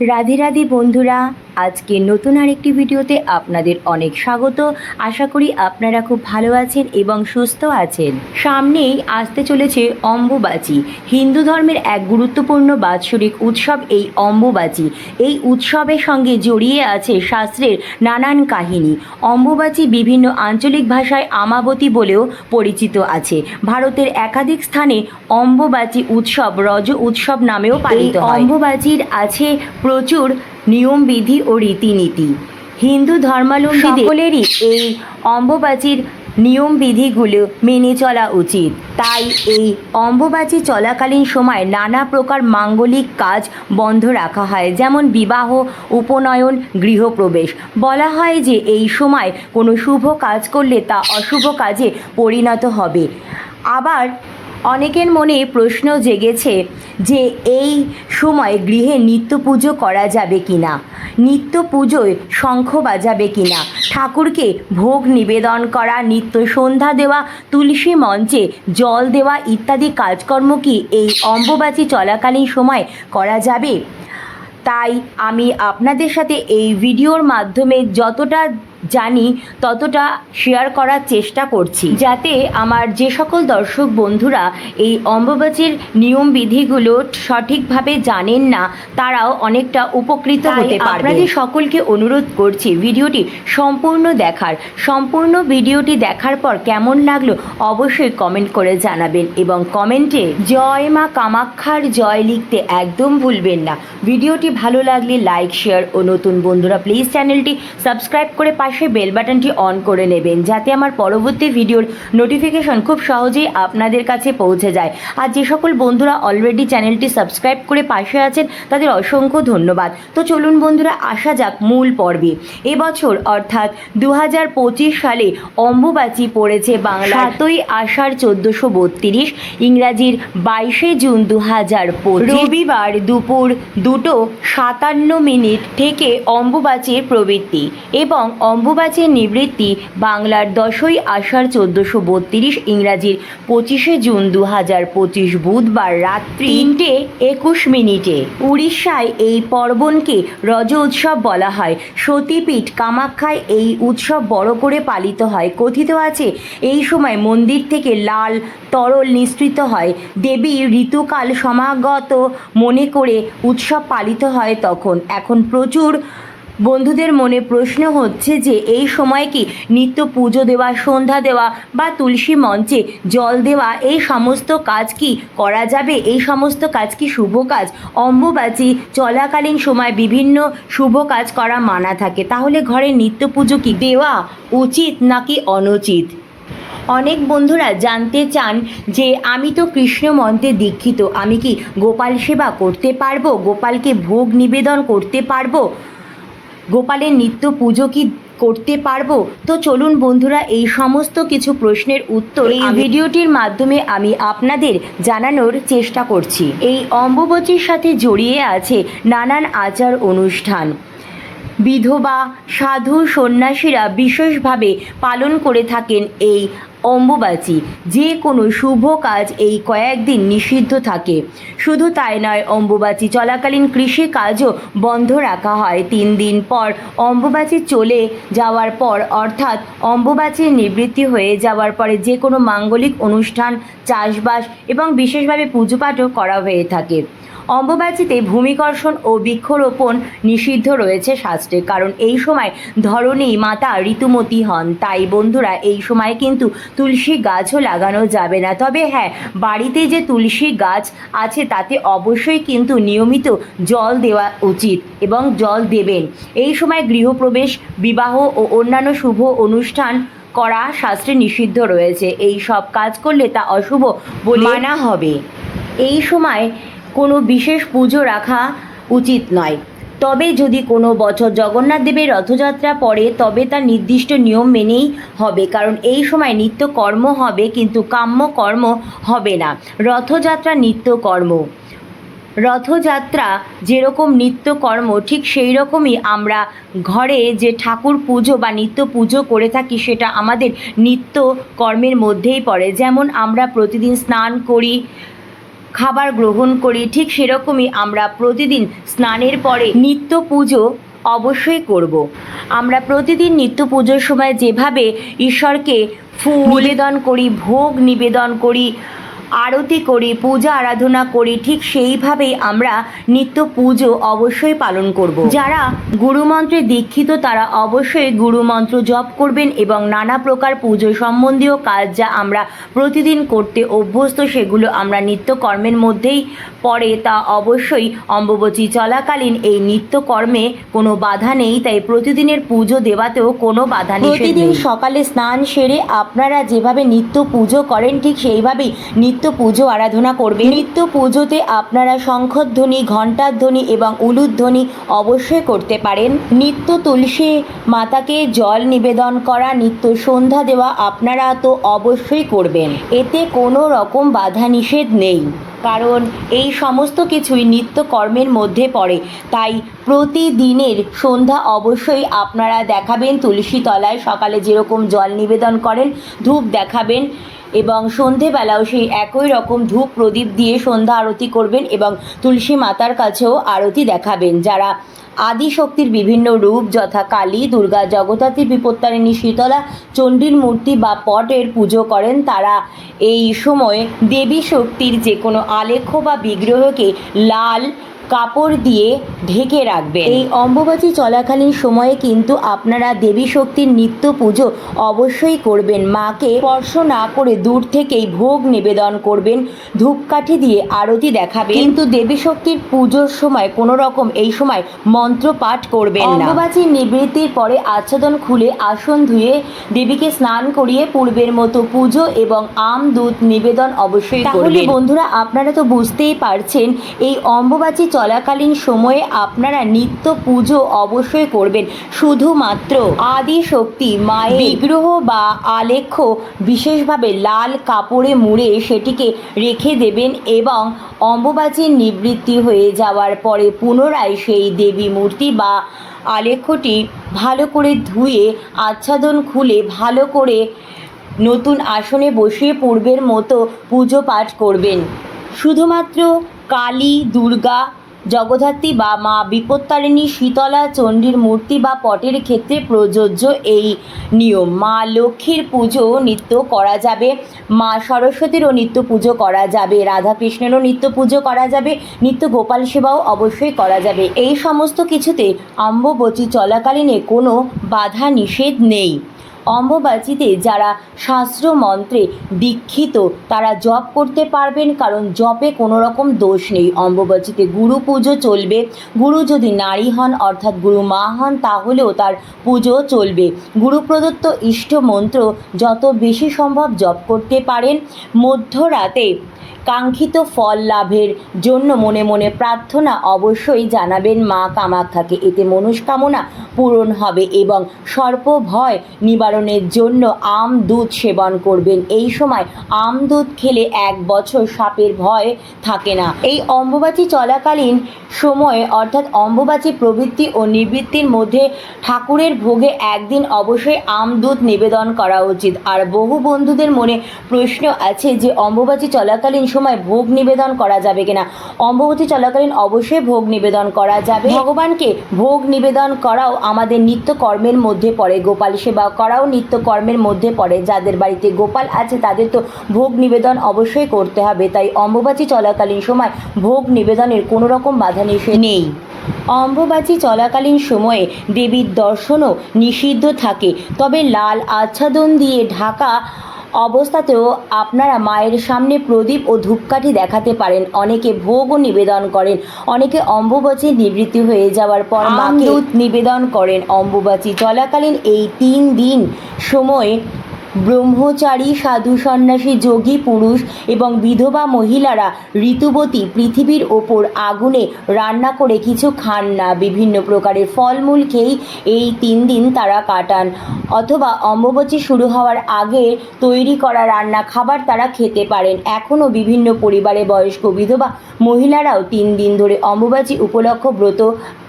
রাধে রাধে বন্ধুরা, আজকে নতুন আরেকটি ভিডিওতে আপনাদের অনেক স্বাগত। আশা করি আপনারা খুব ভালো আছেন এবং সুস্থ আছেন। সামনেই আসতে চলেছে অম্বুবাচী, হিন্দু ধর্মের এক গুরুত্বপূর্ণ বাৎসরিক উৎসব এই অম্বুবাচী। এই উৎসবের সঙ্গে জড়িয়ে আছে শাস্ত্রের নানান কাহিনী। অম্বুবাচী বিভিন্ন আঞ্চলিক ভাষায় আমাবতী বলেও পরিচিত আছে। ভারতের একাধিক স্থানে অম্বুবাচী উৎসব রজ উৎসব নামেও পালিত হয়। অম্বুবাচীর আছে প্রচুর নিয়মবিধি ও রীতিনীতি। হিন্দু ধর্মাবলম্বীদের সকলেরই এই অম্বুবাচীর নিয়মবিধিগুলো মেনে চলা উচিত। তাই এই অম্বুবাচী চলাকালীন সময় নানা প্রকার মাঙ্গলিক কাজ বন্ধ রাখা হয়, যেমন বিবাহ, উপনয়ন, গৃহপ্রবেশ। বলা হয় যে এই সময় কোনো শুভ কাজ করলে তা অশুভ কাজে পরিণত হবে। আবার অনেকের মনে প্রশ্ন জেগেছে যে এই সময় গৃহে নিত্য পুজো করা যাবে কি না, নিত্য পুজোয় শঙ্খ বাজাবে কি না, ঠাকুরকে ভোগ নিবেদন করা, নিত্য সন্ধ্যা দেওয়া, তুলসী মঞ্চে জল দেওয়া ইত্যাদি কাজকর্ম কি এই অম্বুবাচী চলাকালীন সময় করা যাবে? তাই আমি আপনাদের সাথে এই ভিডিওর মাধ্যমে যতটা জানি ততটা শেয়ার করার চেষ্টা করছি, যাতে আমার যে সকল দর্শক বন্ধুরা এই অম্বুবাচীর নিয়মবিধিগুলো সঠিকভাবে জানেন না তারাও অনেকটা উপকৃত হতে পারবে। আপনাদের সকলকে অনুরোধ করছি ভিডিওটি সম্পূর্ণ ভিডিওটি দেখার পর কেমন লাগলো অবশ্যই কমেন্ট করে জানাবেন এবং কমেন্টে জয় মা কামাক্ষার জয় লিখতে একদম ভুলবেন না। ভিডিওটি ভালো লাগলে লাইক, শেয়ার ও নতুন বন্ধুরা প্লিজ চ্যানেলটি সাবস্ক্রাইব করে পাশে বেল বাটনটি অন করে নেবেন, যাতে আমার পরবর্তী ভিডিওর নোটিফিকেশন খুব সহজেই আপনাদের কাছে পৌঁছে যায়। আর যে সকল বন্ধুরা অলরেডি চ্যানেলটি সাবস্ক্রাইব করে পাশে আছেন তাদের অসংখ্য ধন্যবাদ। তো চলুন বন্ধুরা আসা যাক মূল পর্বে। এবছর অর্থাৎ 2025 সালে অম্বুবাচী পড়েছে বাংলা 7ই আষাঢ় 1432, ইংরাজির 22শে জুন 2025 রবিবার দুপুর 2:57 থেকে অম্বুবাচীর প্রবৃত্তি এবং অম্বুবাচীর নিবৃত্তি বাংলার 10ই আষাঢ় 1432, ইংরাজির 25শে জুন 2025 বুধবার রাত্রি 3:21। উড়িষ্যায় এই পার্বণকে রজ উৎসব বলা হয়। সতীপীঠ কামাখ্যায় এই উৎসব বড় করে পালিত হয়। কথিত আছে এই সময় মন্দির থেকে লাল তরল নিঃসৃত হয়। দেবী ঋতুকাল সমাগত মনে করে উৎসব পালিত হয় তখন। এখন প্রচুর বন্ধুদের মনে প্রশ্ন হচ্ছে যে এই সময় কি নিত্য পুজো দেওয়া, সন্ধ্যা দেওয়া বা তুলসী মঞ্চে জল দেওয়া এই সমস্ত কাজ কি করা যাবে? এই সমস্ত কাজ কি শুভ কাজ? অম্বুবাচী চলাকালীন সময় বিভিন্ন শুভ কাজ করা মানা থাকে, তাহলে ঘরে নিত্য পুজো কি দেওয়া উচিত নাকি অনুচিত? অনেক বন্ধুরা জানতে চান যে আমি তো কৃষ্ণ মন্ত্রে দীক্ষিত, আমি কি গোপাল সেবা করতে পারবো? গোপালকে ভোগ নিবেদন করতে পারবো? গোপালের নিত্য পুজো কি করতে পারবো? তো চলুন বন্ধুরা এই সমস্ত কিছু প্রশ্নের উত্তর এই ভিডিওটির মাধ্যমে আমি আপনাদের জানানোর চেষ্টা করছি। এই অম্বুবাচীর সাথে জড়িয়ে আছে নানান আচার অনুষ্ঠান। বিধবা, সাধু, সন্ন্যাসীরা বিশেষভাবে পালন করে থাকেন এই অম্বুবাচী। যে কোনো শুভ কাজ এই কয়েকদিন নিষিদ্ধ থাকে। শুধু তাই নয়, অম্বুবাচী চলাকালীন কৃষি কাজও বন্ধ রাখা হয়। 3 দিন পর অম্বুবাচী চলে যাওয়ার পর অর্থাৎ অম্বুবাচীর নিবৃত্তি হয়ে যাওয়ার পরে যে কোনো মাঙ্গলিক অনুষ্ঠান, চাষবাস এবং বিশেষভাবে পুজোপাঠও করা হয়ে থাকে। অম্বুবাচীতে ভূমিকর্ষণ ও বৃক্ষরোপণ নিষিদ্ধ রয়েছে শাস্ত্রে, কারণ এই সময় ধরণী মাতা ঋতুমতী হন। তাই বন্ধুরা এই সময় কিন্তু তুলসী গাছও লাগানো যাবে না। তবে হ্যাঁ, বাড়িতে যে তুলসী গাছ আছে তাতে অবশ্যই কিন্তু নিয়মিত জল দেওয়া উচিত এবং জল দেবেন। এই সময় গৃহপ্রবেশ, বিবাহ ও অন্যান্য শুভ অনুষ্ঠান করা শাস্ত্রে নিষিদ্ধ রয়েছে। এই সব কাজ করলে তা অশুভ বলে মানা হবে। এই সময় কোনো বিশেষ পুজো রাখা উচিত নয়। তবে যদি কোনো বছর জগন্নাথ দেবের রথযাত্রা পড়ে তবে তার নির্দিষ্ট নিয়ম মেনেই হবে, কারণ এই সময় নিত্য কর্ম হবে কিন্তু কাম্য কর্ম হবে না। রথযাত্রা নিত্য কর্ম, রথযাত্রা যেরকম নিত্যকর্ম ঠিক সেই রকমই আমরা ঘরে যে ঠাকুর পুজো বা নিত্য পুজো করে থাকি সেটা আমাদের নিত্য কর্মের মধ্যেই পড়ে। যেমন আমরা প্রতিদিন স্নান করি, খাবার গ্রহণ করি, ঠিক সেরকমই আমরা প্রতিদিন স্নানের পরে নিত্য পুজো অবশ্যই করব। আমরা প্রতিদিন নিত্য পুজোর সময় যেভাবে ঈশ্বরকে ফুল নিবেদন করি, ভোগ নিবেদন করি, আরতি করি, পূজা আরাধনা করি, ঠিক সেইভাবেই আমরা নিত্য পুজো অবশ্যই পালন করব। যারা গুরুমন্ত্রে দীক্ষিত তারা অবশ্যই গুরুমন্ত্র জপ করবেন এবং নানা প্রকার পুজো সম্বন্ধীয় কাজ যা আমরা প্রতিদিন করতে অভ্যস্ত সেগুলো আমরা নিত্য কর্মের মধ্যেই পড়ে, তা অবশ্যই অম্বুবাচী চলাকালীন এই নিত্যকর্মে কোনো বাধা নেই, তাই প্রতিদিনের পুজো দেওয়াতেও কোনো বাধা নেই। প্রতিদিন সকালে স্নান সেরে আপনারা যেভাবে নিত্য পুজো করেন ঠিক সেইভাবেই নিত্য পুজো আরাধনা করবেন। নিত্য পুজোতে আপনারা শঙ্খধ্বনি, ঘণ্টার ধ্বনি এবং উলুধ্বনি অবশ্যই করতে পারেন। নিত্য তুলসী মাতাকে জল নিবেদন করা, নিত্য সন্ধ্যা দেওয়া আপনারা তো অবশ্যই করবেন, এতে কোনো রকম বাধা নিষেধ নেই, কারণ এই সমস্ত কিছুই নিত্য কর্মের মধ্যে পড়ে। তাই প্রতিদিনের সন্ধ্যা অবশ্যই আপনারা দেখাবেন তুলসী তলায়, সকালে যেরকম জল নিবেদন করেন ধূপ দেখাবেন এবং সন্ধেবেলাও সেই একই রকম ধূপ প্রদীপ দিয়ে সন্ধ্যা আরতি করবেন এবং তুলসী মাতার কাছেও আরতি দেখাবেন। যারা আদিশক্তির বিভিন্ন রূপ যথা কালী, দুর্গা, জগদ্ধাত্রী, বিপত্তারিণী, শীতলা, চণ্ডীর মূর্তি বা পটের পুজো করেন তারা এই সময় দেবী শক্তির যে কোনো আলেখ্য বা বিগ্রহকে লাল কাপড় দিয়ে ঢেকে রাখবেন। এই অম্বুবাচী চলাকালীন সময়ে কিন্তু আপনারা দেবী শক্তির নিত্য পুজো অবশ্যই করবেন। মাকে স্পর্শ না করে দূর থেকেই ভোগ নিবেদন করবেন, ধূপকাঠি দিয়ে আরতি দেখাবেন, কিন্তু দেবী শক্তির পুজোর সময় কোনো রকম এই সময় মন্ত্র পাঠ করবেন না। অম্বুবাচী নিবৃত্তির পরে আচ্ছাদন খুলে আসন ধুয়ে দেবীকে স্নান করিয়ে পূর্বের মতো পুজো এবং আম দুধ নিবেদন অবশ্যই করবেন। তাহলে বন্ধুরা আপনারা তো বুঝতেই পারছেন এই অম্বুবাচী চলাকালীন সময়ে আপনারা নিত্য পুজো অবশ্যই করবেন। শুধুমাত্র আদি শক্তি মায়ের বিগ্রহ বা আলেখ্য বিশেষভাবে লাল কাপড়ে মুড়ে সেটিকে রেখে দেবেন এবং অম্বুবাচীর নিবৃত্তি হয়ে যাওয়ার পরে পুনরায় সেই দেবী মূর্তি বা আলেখ্যটি ভালো করে ধুয়ে আচ্ছাদন খুলে ভালো করে নতুন আসনে বসিয়ে পূর্বের মতো পুজো পাঠ করবেন। শুধুমাত্র কালী, দুর্গা, জগদ্ধাত্রী বা মা বিপত্তারিণী, শীতলা, চণ্ডীর মূর্তি বা পটের ক্ষেত্রে প্রযোজ্য এই নিয়ম। মা লক্ষ্মীর পুজো নিত্য করা যাবে, মা সরস্বতীরও নিত্য পুজো করা যাবে, রাধাকৃষ্ণেরও নিত্য পুজো করা যাবে, নিত্য গোপাল সেবাও অবশ্যই করা যাবে। এই সমস্ত কিছুতে অম্বুবাচী চলাকালীনে কোনো বাধা নিষেধ নেই। অম্বুবাচীতে যারা শাস্ত্র মন্ত্রে দীক্ষিত তারা জপ করতে পারবেন, কারণ জপে কোনো রকম দোষ নেই। অম্বুবাচীতে গুরু পুজো চলবে, গুরু যদি নারী হন অর্থাৎ গুরু মা হন তাহলেও তার পুজো চলবে। গুরু প্রদত্ত ইষ্ট মন্ত্র যত বেশি সম্ভব জপ করতে পারেন। মধ্যরাতে কাঙ্ক্ষিত ফল লাভের জন্য মনে মনে প্রার্থনা অবশ্যই জানাবেন মা কামাখ্যাকে, এতে মনস্কামনা পূরণ হবে এবং সর্প ভয় নিবারণের জন্য আম দুধ সেবন করবেন। এই সময় আম দুধ খেলে 1 বছর সাপের ভয় থাকে না। এই অম্বুবাচী চলাকালীন সময়ে অর্থাৎ অম্বুবাচী প্রবৃত্তি ও নিবৃত্তির মধ্যে ঠাকুরের ভোগে একদিন অবশ্যই আম দুধ নিবেদন করা উচিত। আর বহু বন্ধুদের মনে প্রশ্ন আছে যে অম্বুবাচী চলাকালীন সময় ভোগ নিবেদন করা যাবে কিনা। অম্বুবাচী চলাকালীন অবশ্যই ভোগ নিবেদন করা যাবে। ভগবানকে ভোগ নিবেদন করাও আমাদের নিত্য কর্মের মধ্যে পড়ে, গোপাল সেবা করাও নিত্য কর্মের মধ্যে পড়ে। যাদের বাড়িতে গোপাল আছে তাদের তো ভোগ নিবেদন অবশ্যই করতে হবে, তাই অম্বুবাচী চলাকালীন সময় ভোগ নিবেদনের কোনো রকম বাধা নিষেধ নেই। অম্বুবাচী চলাকালীন সময়ে দেবীর দর্শনও নিষিদ্ধ থাকে, তবে লাল আচ্ছাদন দিয়ে ঢাকা অবস্থাতেও আপনারা মায়ের সামনে প্রদীপ ও ধূপকাঠি দেখাতে পারেন। অনেকে ভোগও নিবেদন করেন, অনেকে অম্বুবাচী নিবৃত্তি হয়ে যাওয়ার পর মাকে দুধ নিবেদন করেন। অম্বুবাচী চলাকালীন এই 3 দিন সময়ে ব্রহ্মচারী, সাধু, সন্ন্যাসী, যোগী পুরুষ এবং বিধবা মহিলারা ঋতুবতী পৃথিবীর ওপর আগুনে রান্না করে কিছু খান না। বিভিন্ন প্রকারের ফলমূল খেয়েই এই 3 দিন তারা কাটান, অথবা অম্বুবাচী শুরু হওয়ার আগে তৈরি করা রান্না খাবার তারা খেতে পারেন। এখনও বিভিন্ন পরিবারে বয়স্ক বিধবা মহিলারাও 3 দিন ধরে অম্বুবাচী উপলক্ষ ব্রত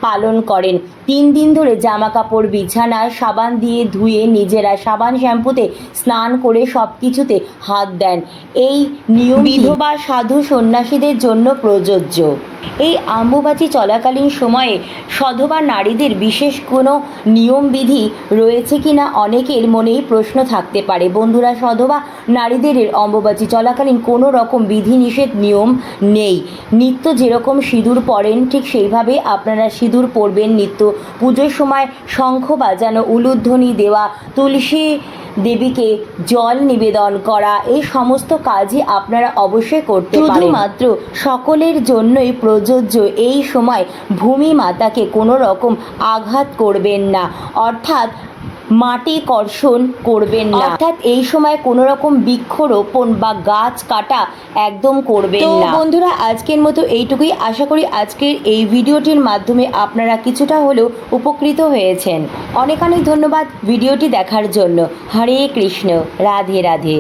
পালন করেন। 3 দিন ধরে জামা কাপড় বিছানা সাবান দিয়ে ধুয়ে নিজেরা সাবান শ্যাম্পুতে স্নান করে সব কিছুতে হাত দেন। এই নিয়ম বিধবা সাধু সন্ন্যাসীদের জন্য প্রযোজ্য। এই অম্বুবাচী চলাকালীন সময়ে সধবা নারীদের বিশেষ কোনো নিয়মবিধি রয়েছে কিনা অনেকের মনেই প্রশ্ন থাকতে পারে। বন্ধুরা, সধবা নারীদের অম্বুবাচী চলাকালীন কোনো রকম বিধিনিষেধ নিয়ম নেই। নিত্য যেরকম সিঁদুর পরেন ঠিক সেইভাবে আপনারা সিঁদুর পরবেন। নিত্য পুজোর সময় শঙ্খ বাজানো, উলুধ্বনি দেওয়া, তুলসী দেবীকে জল নিবেদন করা, এই সমস্ত কাজই আপনারা অবশ্যই করতে পারেন। শুধুমাত্র সকলের জন্যই প্রযোজ্য এই সময় ভূমি মাতাকে কোনো রকম আঘাত করবেন না, অর্থাৎ মাটি কর্ষণ করবেন না, অর্থাৎ এই সময় কোনো রকম বৃক্ষরোপণ বা গাছ কাটা একদম করবেন না। বন্ধুরা, আজকের মতো এইটুকুই। আশা করি আজকের এই ভিডিওটির মাধ্যমে আপনারা কিছুটা হলেও উপকৃত হয়েছেন। অনেক অনেক ধন্যবাদ ভিডিওটি দেখার জন্য। হরে কৃষ্ণ, রাধে রাধে।